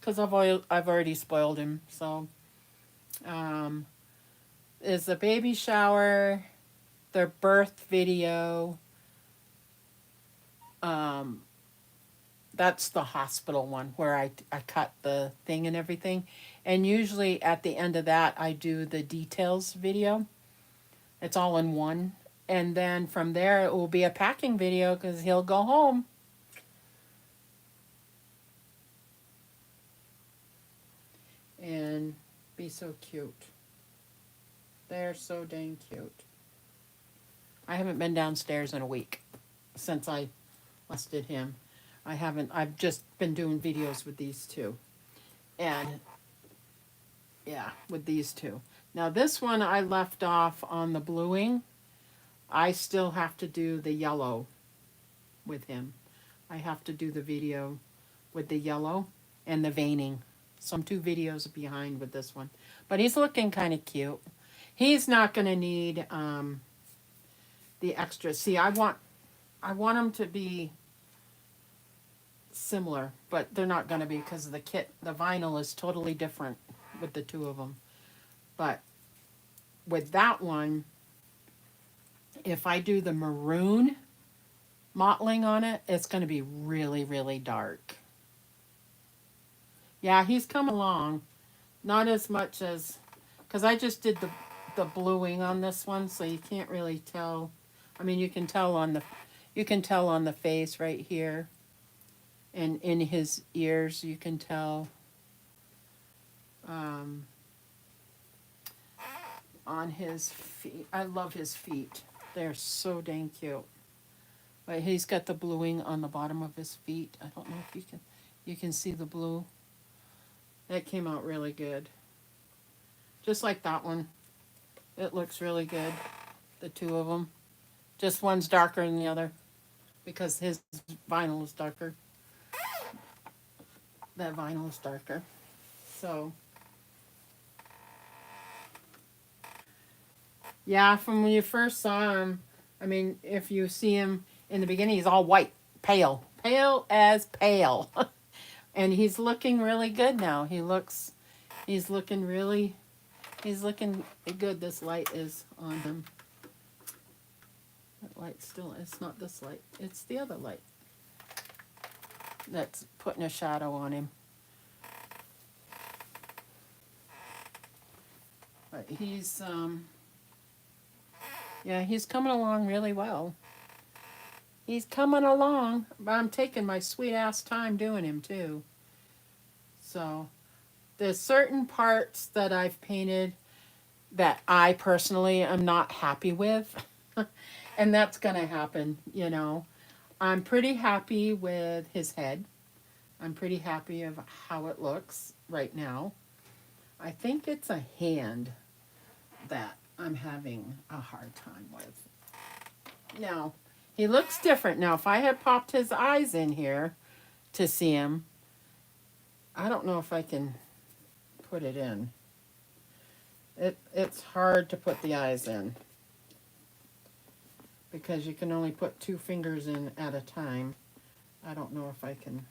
because I've already spoiled him. So is the baby shower, the birth video. That's the hospital one where I cut the thing and everything. And usually at the end of that, I do the details video. It's all in one. And then from there, it will be a packing video because he'll go home. And be so cute. They're so dang cute. I haven't been downstairs in a week since I last did him. I've just been doing videos with these two. And yeah, with these two. Now this one I left off on the bluing. I still have to do the yellow with him. I have to do the video with the yellow and the veining. So I'm 2 videos behind with this one. But he's looking kind of cute. He's not going to need the extra. See, I want them to be similar, but they're not going to be because the vinyl is totally different with the 2 of them. But with that one, if I do the maroon mottling on it, it's going to be really, really dark. Yeah, he's come along. Not as much as, because I just did the bluing on this one, so you can't really tell. I mean, you can tell on the face right here, and in his ears you can tell. On his feet, I love his feet. They're so dang cute. But he's got the bluing on the bottom of his feet. I don't know if you can see the blue. That came out really good. Just like that one. It looks really good. The two of them. Just one's darker than the other because his vinyl is darker. That vinyl is darker. So, yeah, from when you first saw him, I mean, if you see him in the beginning, he's all white, pale, pale as pale. And he's looking really good now. He's looking good. This light is on him. That light still, it's not this light, it's the other light that's putting a shadow on him. But he's, yeah, he's coming along really well. He's coming along, but I'm taking my sweet ass time doing him too. So, there's certain parts that I've painted that I personally am not happy with. And that's going to happen, you know. I'm pretty happy with his head. I'm pretty happy of how it looks right now. I think it's a hand that I'm having a hard time with. Now, he looks different. Now, if I had popped his eyes in here to see him, I don't know if I can put it in. It's hard to put the eyes in because you can only put 2 fingers in at a time. I don't know if I can.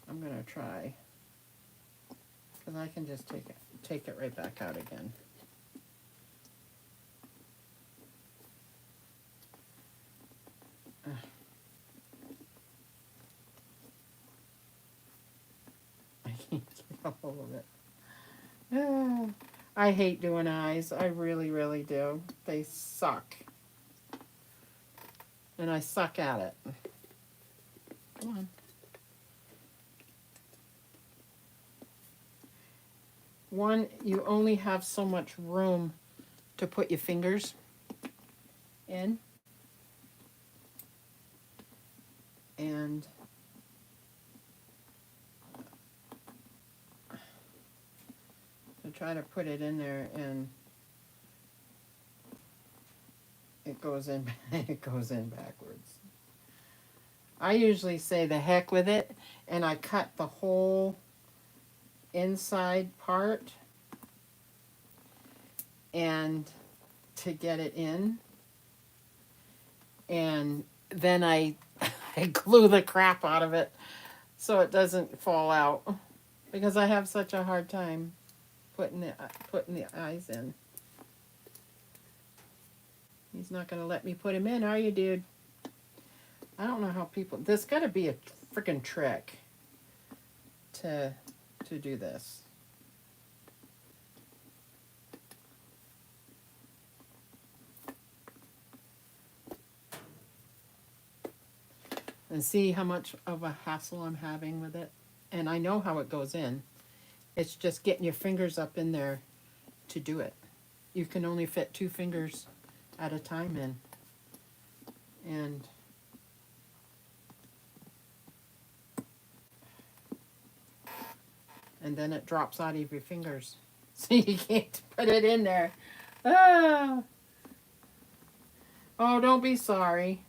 I'm going to try because I can just take it right back out again. I can't get a hold of it. I hate doing eyes. I really, really do. They suck. And I suck at it. Come on. One, you only have so much room to put your fingers in. And to try to put it in there, and it goes in backwards. I usually say the heck with it, and I cut the whole inside part and to get it in, and then I glue the crap out of it so it doesn't fall out because I have such a hard time putting the eyes in. He's not going to let me put him in, are you, dude? I don't know how people... There's got to be a freaking trick to do this. And see how much of a hassle I'm having with it? And I know how it goes in. It's just getting your fingers up in there to do it. You can only fit 2 fingers at a time in. And then it drops out of your fingers. So you can't put it in there. Ah. Oh, don't be sorry.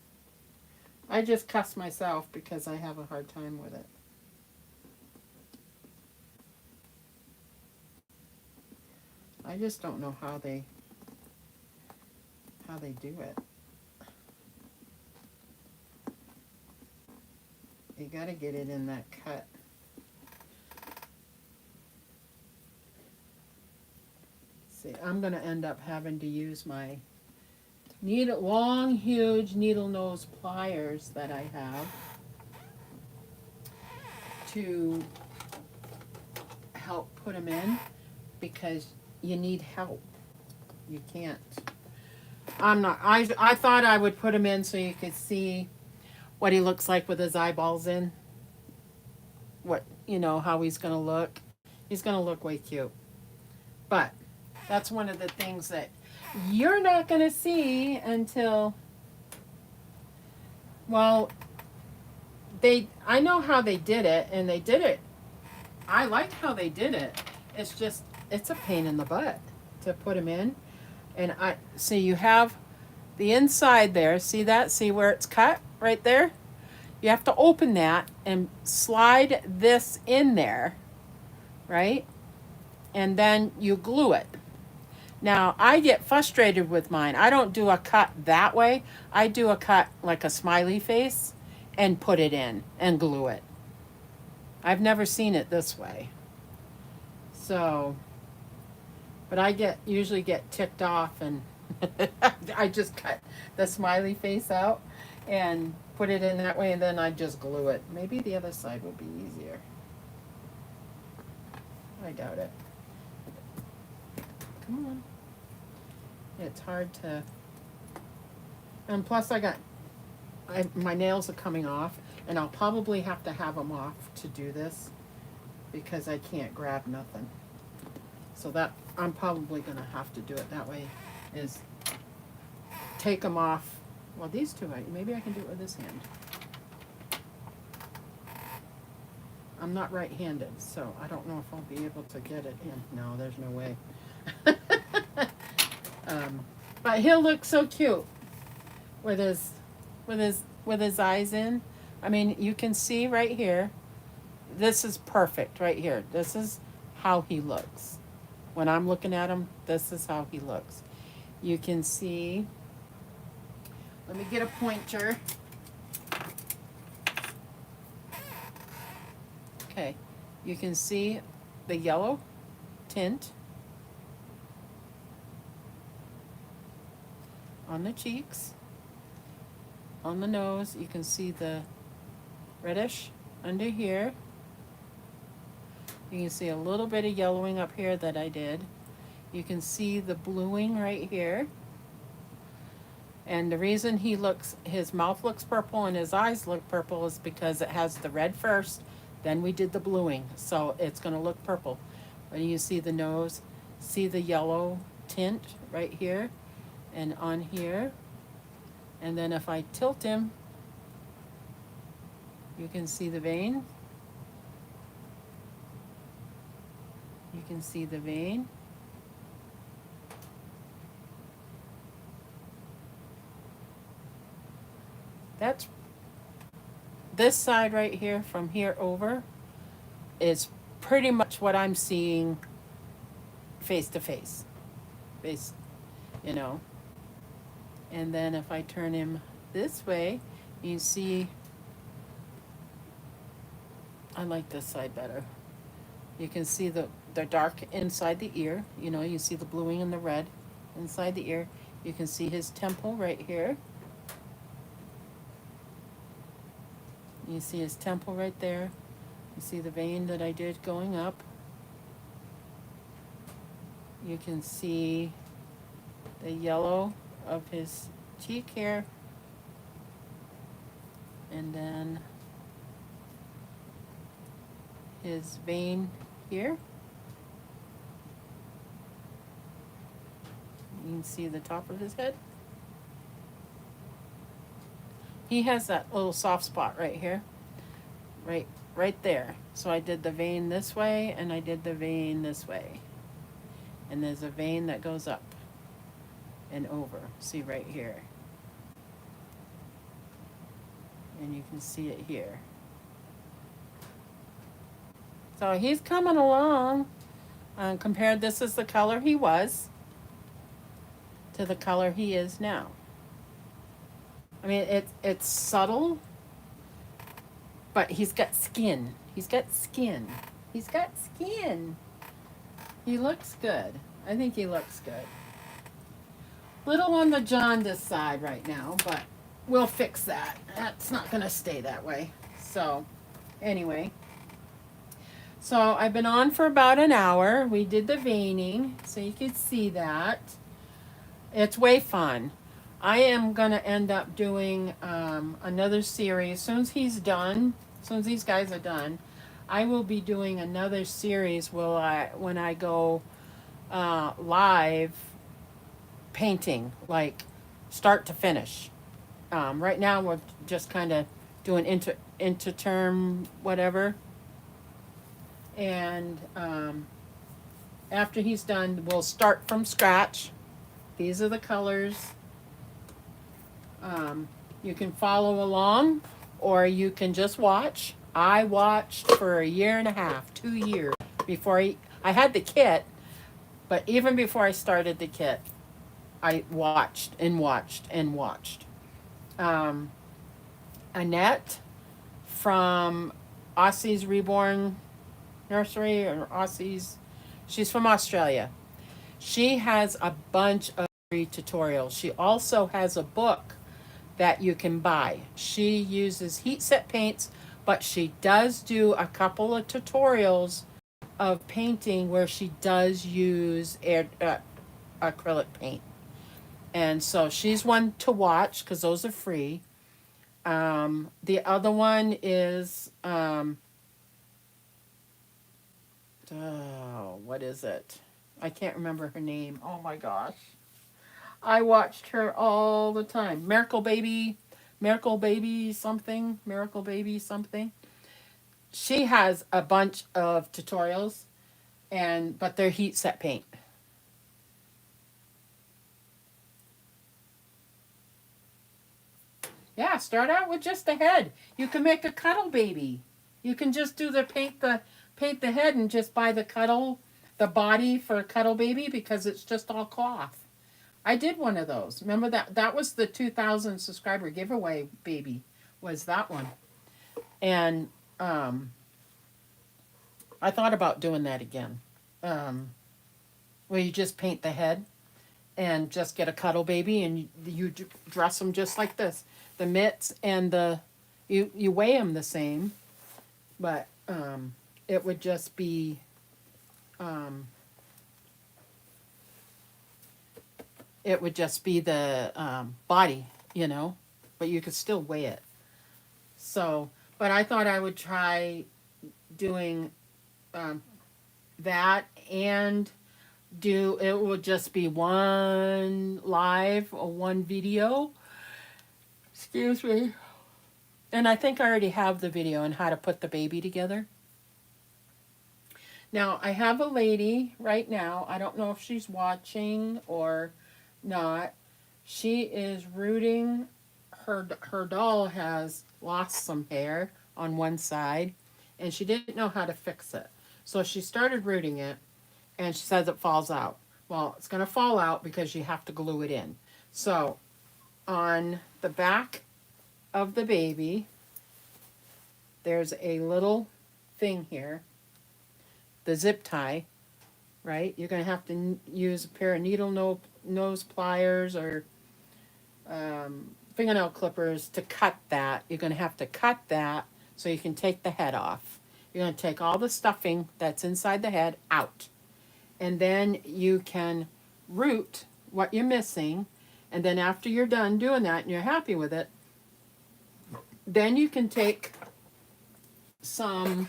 I just cuss myself because I have a hard time with it. I just don't know how they do it. You gotta get it in that cut. See, I'm gonna end up having to use my long, huge needle nose pliers that I have to help put them in, because you need help. You can't. I'm not. I thought I would put him in so you could see what he looks like with his eyeballs in. What, how he's gonna look. He's gonna look way cute. But that's one of the things that you're not gonna see until, well, I know how they did it, and they did it. I like how they did it. It's just, it's a pain in the butt to put him in. And so you have the inside there. See that? See where it's cut right there? You have to open that and slide this in there, right? And then you glue it. Now, I get frustrated with mine. I don't do a cut that way. I do a cut like a smiley face and put it in and glue it. I've never seen it this way. So, but I usually get ticked off, and I just cut the smiley face out and put it in that way, and then I just glue it. Maybe the other side will be easier. I doubt it. Come on. It's hard to, and plus my nails are coming off, and I'll probably have to have them off to do this because I can't grab nothing. So that, I'm probably going to have to do it that way, is take them off. Well, these two, maybe I can do it with this hand. I'm not right-handed, so I don't know if I'll be able to get it in. No, there's no way. But he'll look so cute with his eyes in. I mean, you can see right here. This is perfect right here. This is how he looks. When I'm looking at him, this is how he looks. You can see. Let me get a pointer. Okay, you can see the yellow tint on the cheeks, on the nose. You can see the reddish under here. You can see a little bit of yellowing up here that I did. You can see the bluing right here. And the reason his mouth looks purple and his eyes look purple is because it has the red first, then we did the bluing. So it's going to look purple. When you see the nose, see the yellow tint right here and on here. And then if I tilt him, you can see the vein. You can see the vein. That's this side right here, from here over, is pretty much what I'm seeing face to face. And then if I turn him this way, you see, I like this side better. You can see the dark inside the ear. You see the bluing and the red inside the ear. You can see his temple right here. You see his temple right there. You see the vein that I did going up. You can see the yellow of his cheek here. And then his vein here. You can see the top of his head. He has that little soft spot right here, right there. So I did the vein this way, and I did the vein this way. And there's a vein that goes up and over. See right here. And you can see it here. So he's coming along. Compared, this is the color he was to the color he is now. I mean, it's subtle, but he's got skin. He's got skin. He's got skin. He looks good. I think he looks good. Little on the jaundice side right now, but we'll fix that. That's not going to stay that way. So, anyway. So I've been on for about an hour. We did the veining, so you can see that. It's way fun. I am going to end up doing another series. As soon as he's done, as soon as these guys are done, I will be doing another series when I go live painting, like start to finish. Right now we're just kind of doing interterm whatever. And after he's done, we'll start from scratch. These are the colors. You can follow along or you can just watch. I watched for a year and a half, 2 years before I had the kit, but even before I started the kit, I watched and watched and watched. Um, Annette from Aussie's Reborn Nursery or Aussie's, she's from Australia. She has a bunch of free tutorials. She also has a book that you can buy. She uses heat set paints, but she does do a couple of tutorials of painting where she does use acrylic paint. And so she's one to watch because those are free. The other one is, oh, what is it? I can't remember her name. Oh my gosh. I watched her all the time. Miracle Baby something, Miracle Baby something. She has a bunch of tutorials, but they're heat set paint. Yeah, start out with just the head. You can make a cuddle baby. You can just do paint the head and just buy the body for a cuddle baby because it's just all cloth. I did one of those. Remember that? That was the 2,000 subscriber giveaway baby, was that one. And I thought about doing that again. Where you just paint the head and just get a cuddle baby and you dress them just like this. The mitts and you weigh them the same, but it would just be the body, but you could still weigh it. So, but I thought I would try doing that and it would just be one live or one video. Excuse me. And I think I already have the video on how to put the baby together. Now, I have a lady right now. I don't know if she's watching or not. She is rooting. Her doll has lost some hair on one side, and she didn't know how to fix it. So she started rooting it, and she says it falls out. Well, it's going to fall out because you have to glue it in. So on the back of the baby, there's a little thing here, the zip tie, right? You're going to have to use a pair of needle nose pliers or fingernail clippers to cut that. You're going to have to cut that so you can take the head off. You're going to take all the stuffing that's inside the head out. And then you can root what you're missing. And then after you're done doing that and you're happy with it, then you can take some,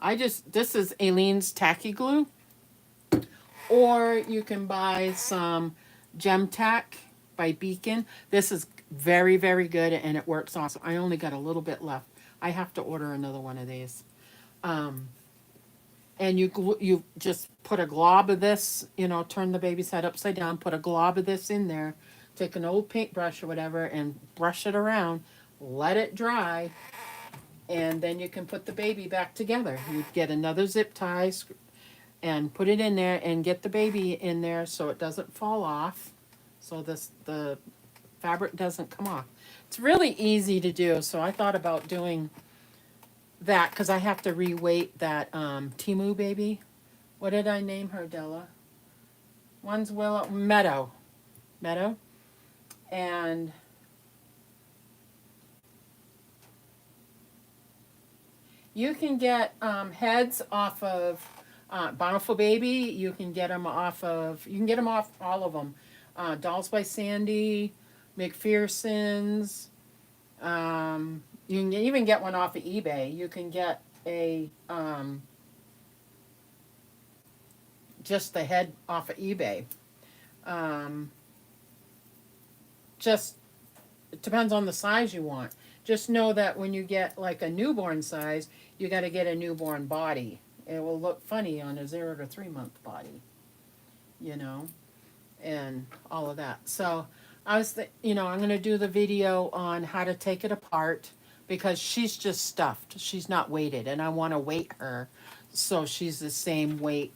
this is Aileen's tacky glue. Or you can buy some Gem Tack by Beacon. This is very, very good and it works awesome. I only got a little bit left. I have to order another one of these. And you just put a glob of this, turn the baby's head upside down, put a glob of this in there, take an old paintbrush or whatever and brush it around, let it dry, and then you can put the baby back together. You get another zip tie and put it in there and get the baby in there so it doesn't fall off, so the fabric doesn't come off. It's really easy to do, so I thought about doing that because I have to reweight that Timu baby. What did I name her, Della? One's Meadow. And You can get heads off of Bountiful Baby. You can get them off of, you can get them off all of them. Dolls by Sandy, McPherson's. You can even get one off of eBay. You can get a, just the head off of eBay. Just, it depends on the size you want. Just know that when you get like a newborn size, you got to get a newborn body. It will look funny on a 0 to 3 month body, you know, and all of that. So I was, I'm going to do the video on how to take it apart because she's just stuffed. She's not weighted, and I want to weight her so she's the same weight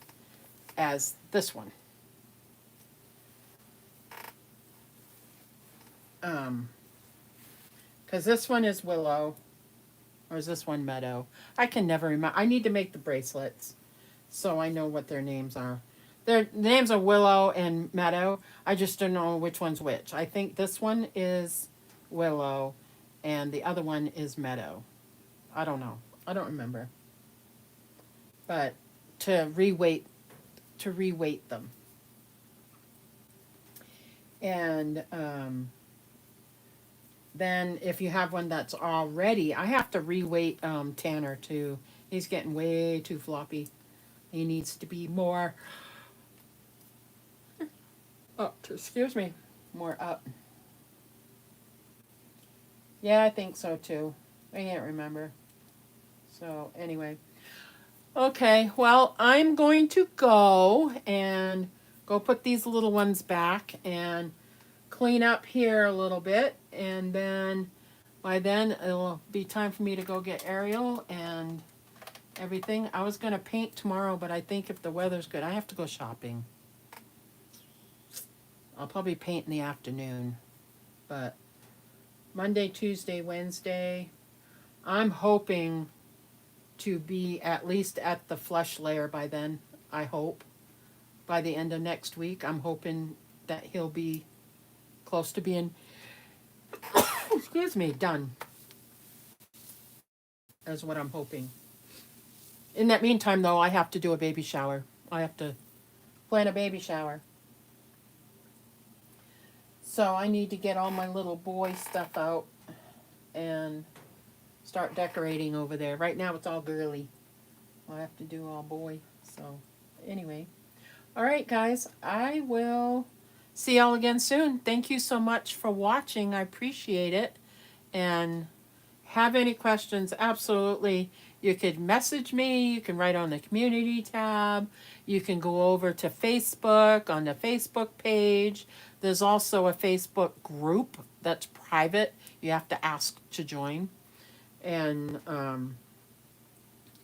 as this one. Because this one is Willow, or is this one Meadow? I can never remember. I need to make the bracelets so I know what their names are. Their names are Willow and Meadow. I just don't know which one's which. I think this one is Willow and the other one is Meadow. I don't know. I don't remember. But to reweight them. And then if you have one that's already, I have to reweight Tanner too. He's getting way too floppy. He needs to be more, excuse me, more up. Yeah, I think so too. I can't remember. So anyway. Okay, well, I'm going to go and go put these little ones back and clean up here a little bit, and then by then it'll be time for me to go get Ariel and everything. I was going to paint tomorrow, but I think if the weather's good, I have to go shopping. I'll probably paint in the afternoon, but Monday, Tuesday, Wednesday, I'm hoping to be at least at the flush layer by then. I hope by the end of next week. I'm hoping that he'll be close to being excuse me, done. That's what I'm hoping. In that meantime, though, I have to do a baby shower. I have to plan a baby shower. So I need to get all my little boy stuff out and start decorating over there. Right now it's all girly. I have to do all boy. So anyway. All right, guys. I will see y'all again soon. Thank you so much for watching. I appreciate it. And have any questions, absolutely. You could message me. You can write on the community tab. You can go over to Facebook on the Facebook page. There's also a Facebook group that's private. You have to ask to join. And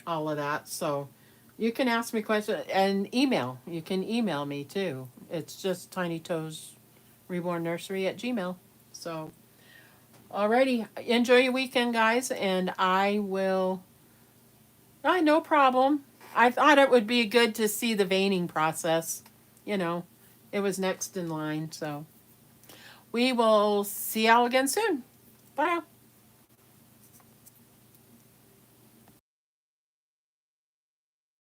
all of that. So you can ask me questions and email. You can email me too. It's just tinytoesrebornnursery@gmail.com. So, alrighty. Enjoy your weekend, guys. And I will... no problem. I thought it would be good to see the veining process. You know, it was next in line. So, we will see y'all again soon. Bye now.